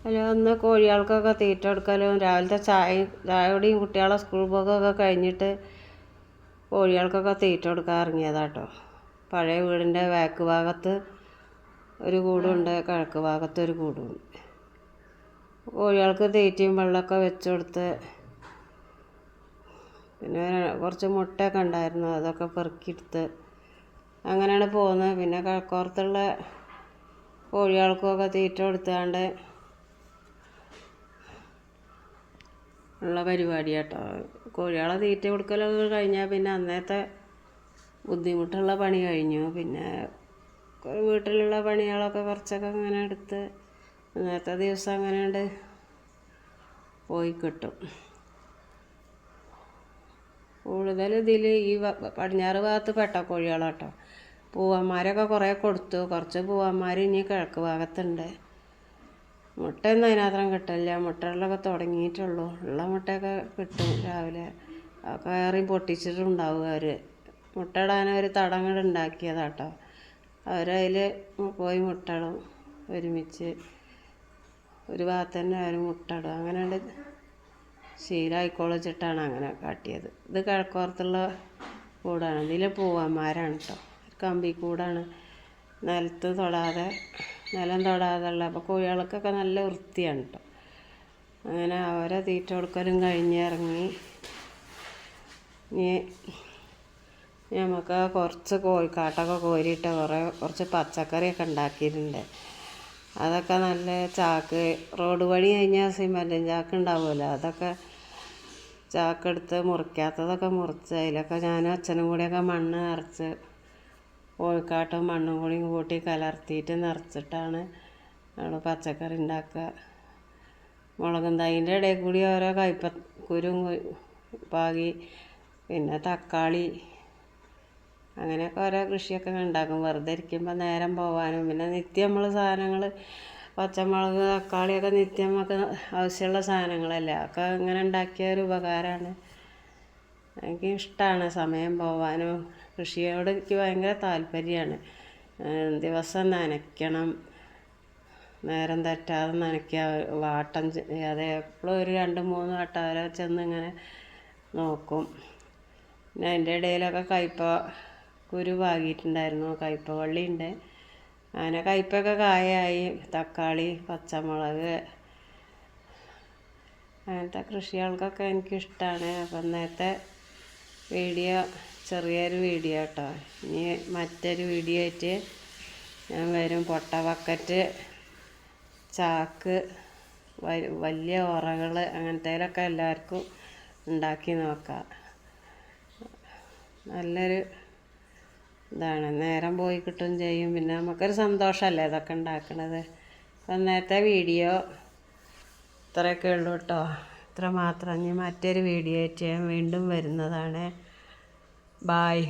അല്ല ഒന്ന് കോഴികൾക്കൊക്കെ തീറ്റ കൊടുക്കലും രാവിലത്തെ ചായയോടെയും കുട്ടികളെ സ്കൂൾ പോക്കൊക്കെ കഴിഞ്ഞിട്ട് കോഴികൾക്കൊക്കെ തീറ്റ കൊടുക്കാൻ ഇറങ്ങിയതാട്ടോ. പഴയ വീടിൻ്റെ ബാക്ക് ഭാഗത്ത് ഒരു കൂടുണ്ട്, കിഴക്ക് ഭാഗത്ത് ഒരു കൂടുണ്ട്. കോഴികൾക്ക് തീറ്റയും വെള്ളമൊക്കെ വെച്ച് കൊടുത്ത് പിന്നെ കുറച്ച് മുട്ടയൊക്കെ ഉണ്ടായിരുന്നു, അതൊക്കെ പെറുക്കിയെടുത്ത് അങ്ങനെയാണ് പോകുന്നത്. പിന്നെ കിഴക്കോർത്തുള്ള കോഴികൾക്കൊക്കെ തീറ്റ കൊടുത്താണ്ട് ഉള്ള പരിപാടി കേട്ടോ. കോഴികളെ തീറ്റ കൊടുക്കലൊക്കെ കഴിഞ്ഞാൽ പിന്നെ അന്നത്തെ ബുദ്ധിമുട്ടുള്ള പണി കഴിഞ്ഞു. പിന്നെ വീട്ടിലുള്ള പണികളൊക്കെ കുറച്ചൊക്കെ അങ്ങനെ എടുത്ത് അന്നത്തെ ദിവസം അങ്ങനെ പോയി കിട്ടും. കൂടുതൽ ഇതിൽ ഈ പടിഞ്ഞാറ് ഭാഗത്ത് പെട്ട കോഴികളാട്ടോ. പൂവന്മാരൊക്കെ കുറേ കൊടുത്തു, കുറച്ച് പൂവന്മാർ ഇനി കിഴക്ക് ഭാഗത്തുണ്ട്. മുട്ടയൊന്നും അതിനകത്രം കിട്ടില്ല, മുട്ടകളിലൊക്കെ തുടങ്ങിയിട്ടുള്ളൂ. ഉള്ള മുട്ടയൊക്കെ കിട്ടും രാവിലെ. ഒക്കെ ഏറി പൊട്ടിച്ചിട്ടുണ്ടാവും അവർ. മുട്ട ഇടാനൊരു തടങ്ങൾ ഉണ്ടാക്കിയതാട്ടോ. അവരതിൽ പോയി മുട്ടയിടും, ഒരുമിച്ച് ഒരു ഭാഗത്ത് തന്നെ അവർ മുട്ടയിടും. അങ്ങനെ ശീലമായിക്കോളിച്ചിട്ടാണ് അങ്ങനെ കാട്ടിയത്. ഇത് കിഴക്കോർത്തുള്ള കൂടാണ്. ഇതിൽ പൂവന്മാരാണ് കേട്ടോ. കമ്പി കൂടാണ്, നിലത്ത് തൊടാതെ, നിലം തൊടാതെ ഉള്ള. അപ്പോൾ കോഴികൾക്കൊക്കെ നല്ല വൃത്തിയാണ് കേട്ടോ. അങ്ങനെ അവരെ തീറ്റ കൊടുക്കലും കഴിഞ്ഞ് ഇറങ്ങി. ഇനി നമുക്ക് കുറച്ച് കോഴിക്കാട്ടൊക്കെ കോരിയിട്ട് കുറച്ച് പച്ചക്കറിയൊക്കെ ഉണ്ടാക്കിയിട്ടുണ്ട്. അതൊക്കെ നല്ല ചാക്ക്, റോഡ് പണി കഴിഞ്ഞാൽ സിമെൻറ്റും ചാക്ക് ഉണ്ടാവുമല്ലോ, അതൊക്കെ ചാക്കെടുത്ത് മുറിക്കാത്തതൊക്കെ മുറിച്ച് അതിലൊക്കെ ഞാനും അച്ഛനും കൂടിയൊക്കെ മണ്ണ് നിറച്ച് കോഴിക്കാട്ടും മണ്ണും കൂടിയും കൂട്ടി കലർത്തിയിട്ട് നിറച്ചിട്ടാണ് നമ്മൾ പച്ചക്കറി ഉണ്ടാക്കുക. മുളകും തൈൻ്റെ ഇടയിൽ കൂടി ഓരോ കയ്പക്കുരും പാകി, പിന്നെ തക്കാളി, അങ്ങനെയൊക്കെ ഓരോ കൃഷിയൊക്കെ ഉണ്ടാക്കും വെറുതെ ഇരിക്കുമ്പോൾ നേരം പോകാനും. പിന്നെ നിത്യം നമ്മൾ സാധനങ്ങൾ പച്ചമുളക് തക്കാളിയൊക്കെ നിത്യം നമുക്ക് ആവശ്യമുള്ള സാധനങ്ങളല്ലേ, ഒക്കെ ഇങ്ങനെ ഉണ്ടാക്കിയ ഒരു ഉപകാരമാണ്. എനിക്ക് ഇഷ്ടമാണ് സമയം പോകാനും. കൃഷിയോട് എനിക്ക് ഭയങ്കര താല്പര്യമാണ്. ദിവസം നനയ്ക്കണം, നേരം തെറ്റാതെ നനയ്ക്കുക, വാട്ടം ചെയ്യാതെ എപ്പോഴും ഒരു 2-3 വട്ടം വരെ ചെന്ന് ഇങ്ങനെ നോക്കും. പിന്നെ അതിൻ്റെ ഇടയിലൊക്കെ കയ്പ കുരു പാകിയിട്ടുണ്ടായിരുന്നു, കയ്പ വള്ളിയുണ്ട്. അങ്ങനെ കയ്പൊക്കെ കായായി. തക്കാളി, പച്ചമുളക്, അങ്ങനത്തെ കൃഷികൾക്കൊക്കെ എനിക്കിഷ്ടമാണ്. അപ്പം ഇന്നത്തെ വീഡിയോ ചെറിയൊരു വീഡിയോ കേട്ടോ. ഇനി മറ്റൊരു വീഡിയോ ആയിട്ട് ഞാൻ വരും. പൊട്ട ബക്കറ്റ്, ചാക്ക്, വലിയ ഉറകൾ, അങ്ങനത്തേലൊക്കെ എല്ലാവർക്കും ഉണ്ടാക്കി നോക്കാം. നല്ലൊരു ഇതാണ്, നേരം പോയി കിട്ടും ചെയ്യും. പിന്നെ നമുക്കൊരു സന്തോഷമല്ലേ ഇതൊക്കെ ഉണ്ടാക്കണത്. അപ്പം നേരത്തെ വീഡിയോ ഇത്രയൊക്കെ ഉള്ളൂ കേട്ടോ. ഇത്ര മാത്രം. ഇനി മറ്റൊരു വീഡിയോ ആയിട്ട് ഞാൻ വീണ്ടും വരുന്നതാണ്. ബായ്.